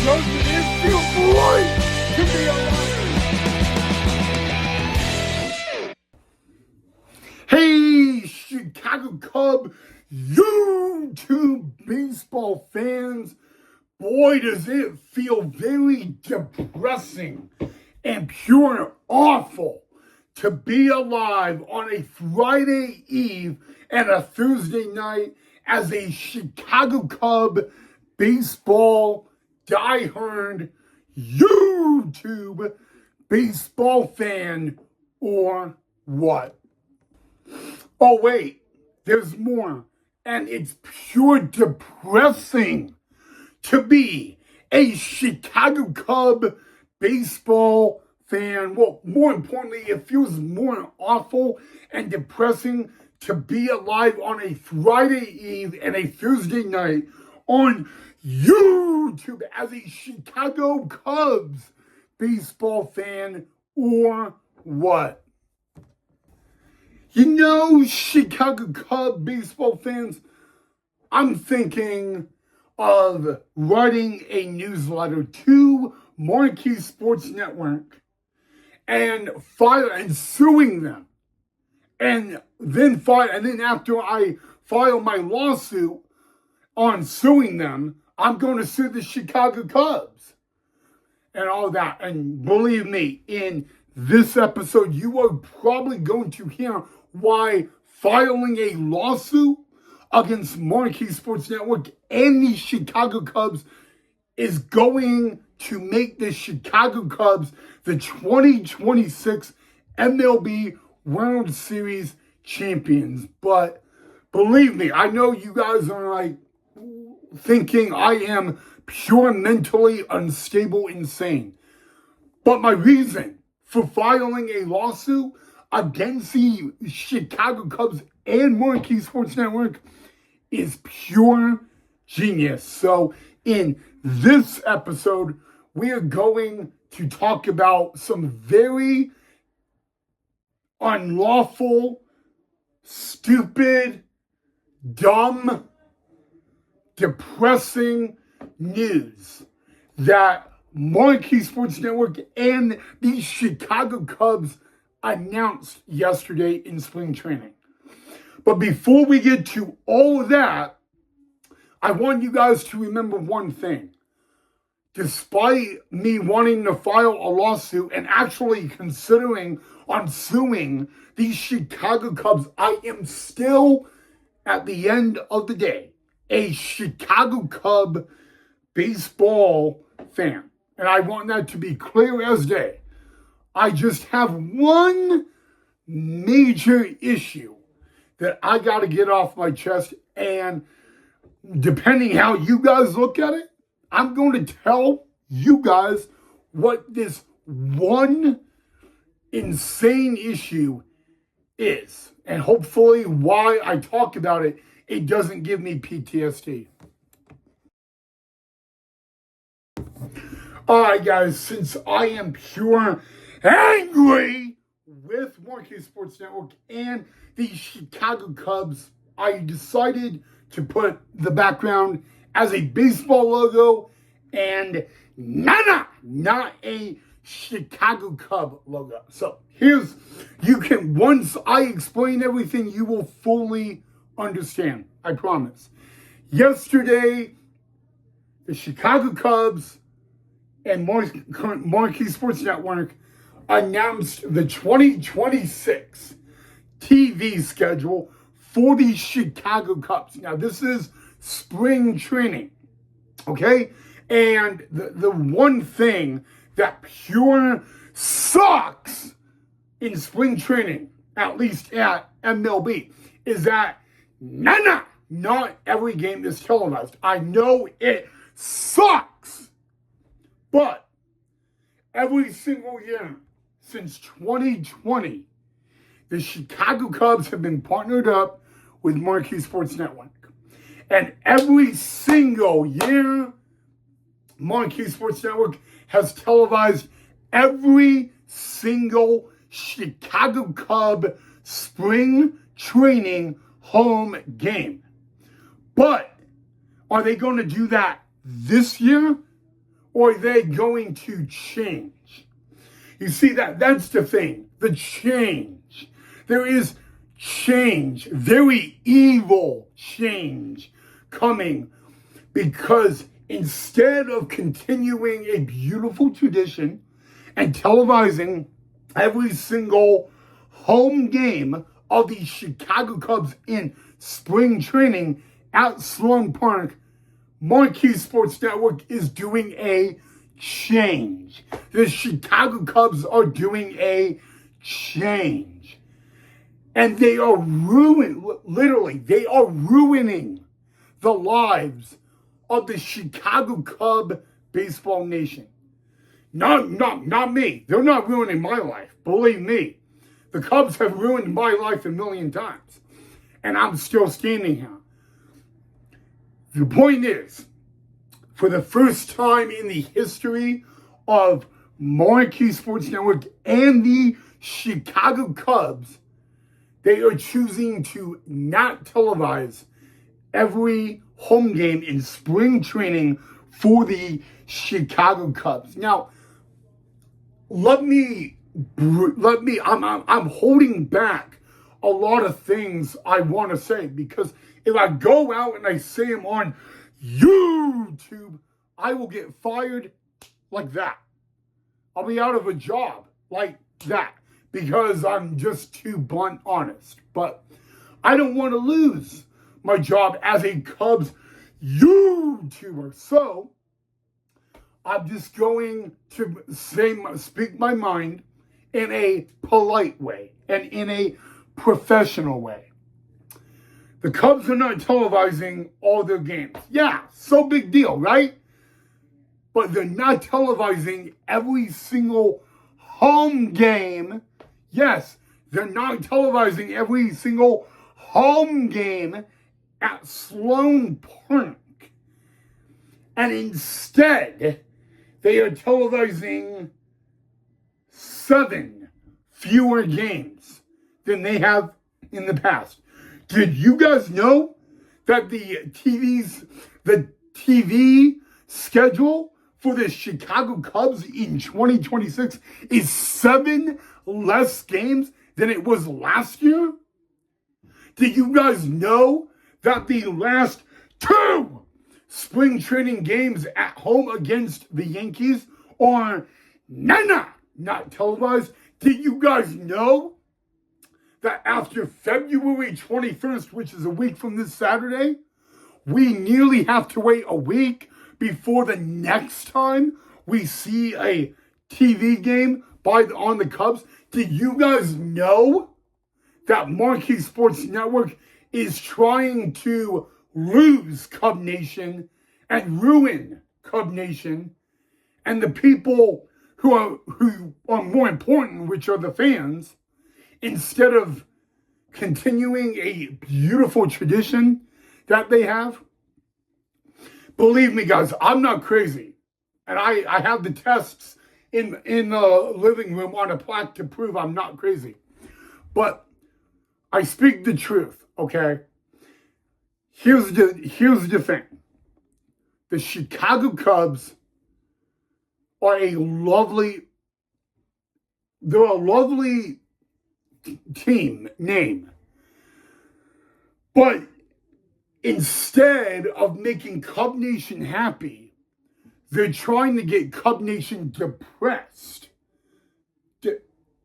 Doesn't it feel great to be alive? Hey, Chicago Cub YouTube baseball fans. Boy, does it feel very depressing and pure and awful to be alive on a Friday eve and a Thursday night as a Chicago Cub baseball diehard YouTube baseball fan, or what? Oh wait, there's more, and it's pure depressing to be a Chicago Cub baseball fan. Well, more importantly, it feels more awful and depressing to be alive on a Friday eve and a Thursday night on YouTube as a Chicago Cubs baseball fan, or what? You know, Chicago Cub baseball fans, I'm thinking of writing a newsletter to Marquee Sports Network and suing them. And then after I file my lawsuit on suing them, I'm going to sue the Chicago Cubs and all that. And believe me, in this episode, you are probably going to hear why filing a lawsuit against Marquee Sports Network and the Chicago Cubs is going to make the Chicago Cubs the 2026 MLB World Series champions. But believe me, I know you guys are like thinking I am pure mentally unstable insane. But my reason for filing a lawsuit against the Chicago Cubs and Marquee Sports Network is pure genius. So in this episode, we are going to talk about some very unlawful, stupid, dumb, depressing news that Marquee Sports Network and the Chicago Cubs announced yesterday in spring training. But before we get to all of that, I want you guys to remember one thing. Despite me wanting to file a lawsuit and actually considering on suing the Chicago Cubs, I am still, at the end of the day, a Chicago Cub baseball fan. And I want that to be clear as day. I just have one major issue that I got to get off my chest. And depending how you guys look at it, I'm going to tell you guys what this one insane issue is. And hopefully why I talk about it, it doesn't give me PTSD. All right, guys, since I am pure angry with Marquee Sports Network and the Chicago Cubs, I decided to put the background as a baseball logo and not a Chicago Cub logo. So once I explain everything, you will fully understand. I promise. Yesterday, the Chicago Cubs and Marquee Sports Network announced the 2026 TV schedule for the Chicago Cubs. Now, this is spring training, okay? And the one thing that pure sucks in spring training, at least at MLB, is that not every game is televised. I know it sucks, but every single year since 2020, the Chicago Cubs have been partnered up with Marquee Sports Network. And every single year, Marquee Sports Network has televised every single Chicago Cub spring training home game. But are they going to do that this year? or are they going to change? You see, that's the thing, the change. There is change, very evil change coming, because instead of continuing a beautiful tradition and televising every single home game of the Chicago Cubs in spring training at Sloan Park, Marquee Sports Network is doing a change. The Chicago Cubs are doing a change. And they are literally, they are ruining the lives of the Chicago Cub baseball nation. Not me. They're not ruining my life. Believe me. The Cubs have ruined my life a million times. And I'm still standing here. The point is, for the first time in the history of Marquee Sports Network and the Chicago Cubs, they are choosing to not televise every home game in spring training for the Chicago Cubs. Now, I'm holding back a lot of things I want to say, because if I go out and I say them on YouTube, I will get fired like that. I'll be out of a job like that, because I'm just too blunt honest. But I don't want to lose my job as a Cubs YouTuber. So I'm just going to speak my mind in a polite way and in a professional way. The Cubs are not televising all their games. Yeah, so big deal, right? But they're not televising every single home game. Yes, they're not televising every single home game at Sloan Park. And instead, they are televising 7 fewer games than they have in the past. Did you guys know that the TV schedule for the Chicago Cubs in 2026 is 7 less games than it was last year? Did you guys know that the last 2 spring training games at home against the Yankees are not televised? Did you guys know that after February 21st, which is a week from this Saturday, we nearly have to wait a week before the next time we see a TV game on the Cubs? Did you guys know that Marquee Sports Network is trying to lose Cub Nation and ruin Cub Nation, and the people who are more important, which are the fans, instead of continuing a beautiful tradition that they have? Believe me, guys, I'm not crazy. And I have the tests in the living room on a plaque to prove I'm not crazy. But I speak the truth, okay? Here's the thing. The Chicago Cubs are a lovely team name. But instead of making Cub Nation happy, they're trying to get Cub Nation depressed.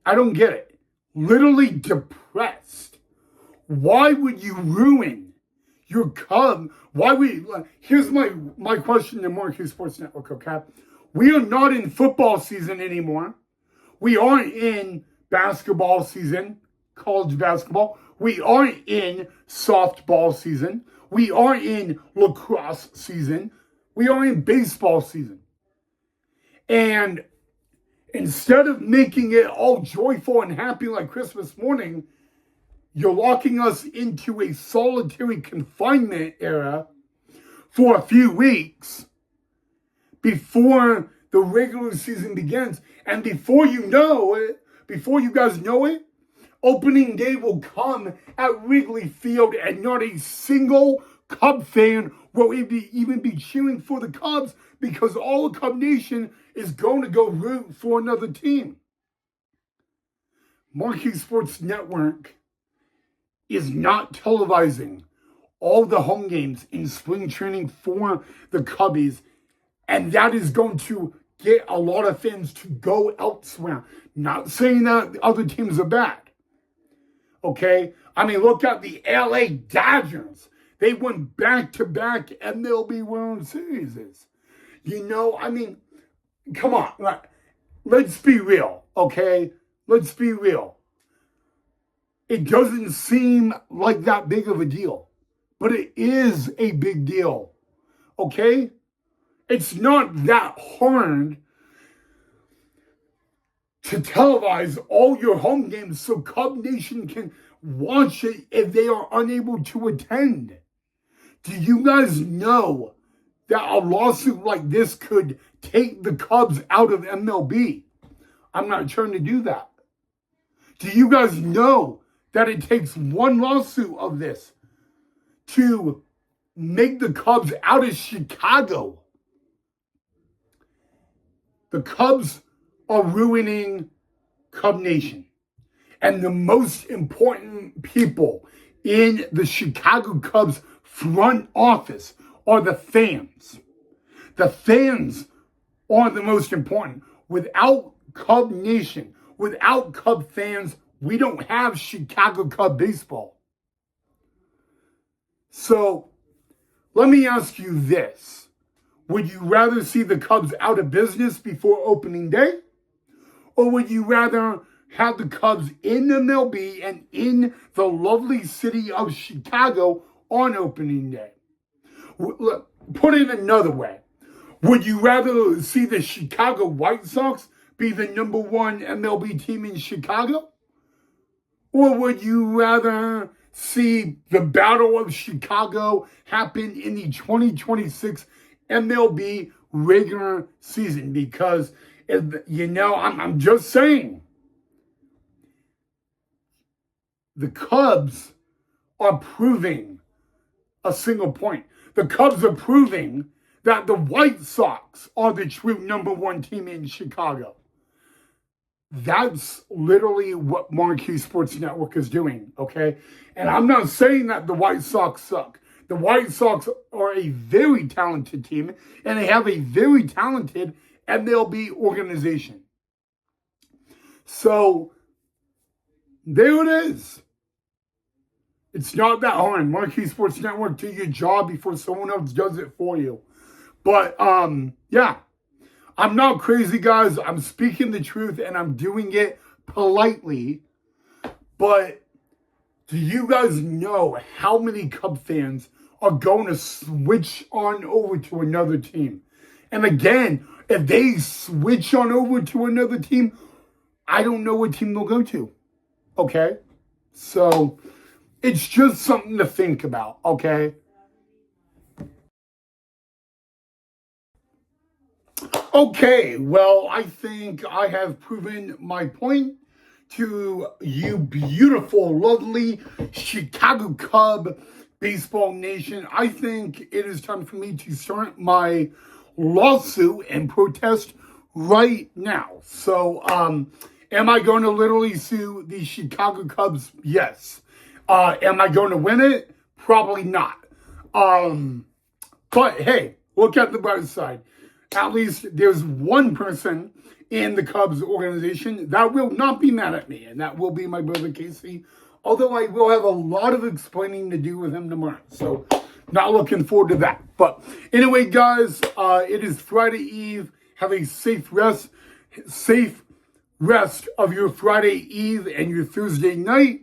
I don't get it. Literally depressed. Why would you ruin your Cub? Here's my question to Marquee Sports Network, okay? We are not in football season anymore. We aren't in basketball season, college basketball. We aren't in softball season. We aren't in lacrosse season. We are in baseball season. And instead of making it all joyful and happy like Christmas morning, you're locking us into a solitary confinement era for a few weeks before the regular season begins. And before you guys know it, opening day will come at Wrigley Field and not a single Cub fan will even be cheering for the Cubs because all of Cub Nation is going to go root for another team. Marquee Sports Network is not televising all the home games in spring training for the Cubbies, and that is going to get a lot of fans to go elsewhere. Not saying that other teams are bad. Okay? I mean, look at the LA Dodgers. They went back-to-back MLB World Series. You know, I mean, come on. Let's be real, okay? Let's be real. It doesn't seem like that big of a deal, but it is a big deal, okay? It's not that hard to televise all your home games so Cub Nation can watch it if they are unable to attend. Do you guys know that a lawsuit like this could take the Cubs out of MLB? I'm not trying to do that. Do you guys know that it takes one lawsuit of this to make the Cubs out of Chicago? The Cubs are ruining Cub Nation. And the most important people in the Chicago Cubs front office are the fans. The fans are the most important. Without Cub Nation, without Cub fans, we don't have Chicago Cub baseball. So, let me ask you this. Would you rather see the Cubs out of business before opening day? Or would you rather have the Cubs in MLB and in the lovely city of Chicago on opening day? Look, put it another way. Would you rather see the Chicago White Sox be the number one MLB team in Chicago? Or would you rather see the Battle of Chicago happen in the 2026 MLB regular season? Because, you know, I'm just saying, the Cubs are proving a single point. The Cubs are proving that the White Sox are the true number one team in Chicago. That's literally what Marquee Sports Network is doing, okay? And I'm not saying that the White Sox suck. The White Sox are a very talented team, and they have a very talented MLB organization. So, there it is. It's not that hard. Marquee Sports Network, do your job before someone else does it for you. But, yeah. I'm not crazy, guys. I'm speaking the truth, and I'm doing it politely. But do you guys know how many Cub fans are going to switch on over to another team? And again, if they switch on over to another team, I don't know what team they'll go to. Okay? So, it's just something to think about, okay? Okay, well, I think I have proven my point to you beautiful, lovely Chicago Cub baseball nation. I think it is time for me to start my lawsuit and protest right now. So, am I going to literally sue the Chicago Cubs? Yes. Am I going to win it? Probably not. But hey, look at the bright side. At least there's one person in the Cubs organization that will not be mad at me, and that will be my brother Casey. Although I will have a lot of explaining to do with him tomorrow. So, not looking forward to that. But anyway, guys, it is Friday Eve. Have a safe rest of your Friday Eve and your Thursday night.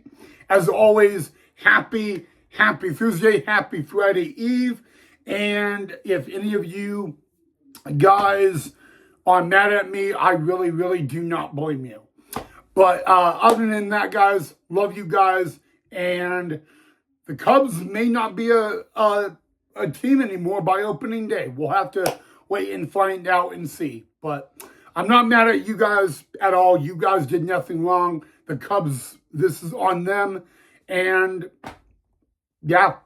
As always, happy Thursday, happy Friday Eve. And if any of you guys are mad at me, I really, really do not blame you. But other than that, guys, love you guys. And the Cubs may not be a team anymore by opening day. We'll have to wait and find out and see. But I'm not mad at you guys at all. You guys did nothing wrong. The Cubs, this is on them. And yeah,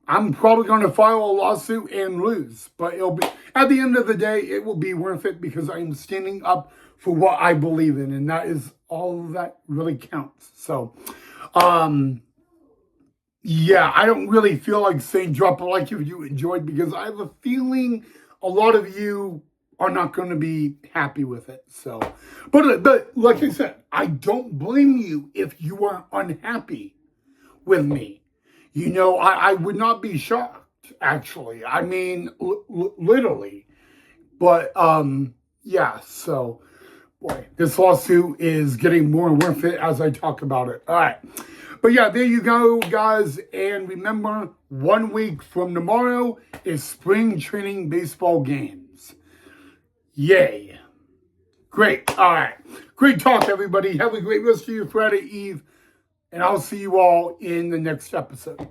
I'm probably going to file a lawsuit and lose, but it'll be, at the end of the day, it will be worth it because I'm standing up for what I believe in, and that is all that really counts. So, yeah, I don't really feel like saying drop a like if you enjoyed, because I have a feeling a lot of you are not going to be happy with it. So, but like I said, I don't blame you if you are unhappy with me. You know, I would not be shocked, actually. I mean, literally. But, yeah, so, boy, this lawsuit is getting more worth it as I talk about it. All right. But, yeah, there you go, guys. And remember, 1 week from tomorrow is spring training baseball games. Yay. Great. All right. Great talk, everybody. Have a great rest of your Friday Eve. And I'll see you all in the next episode.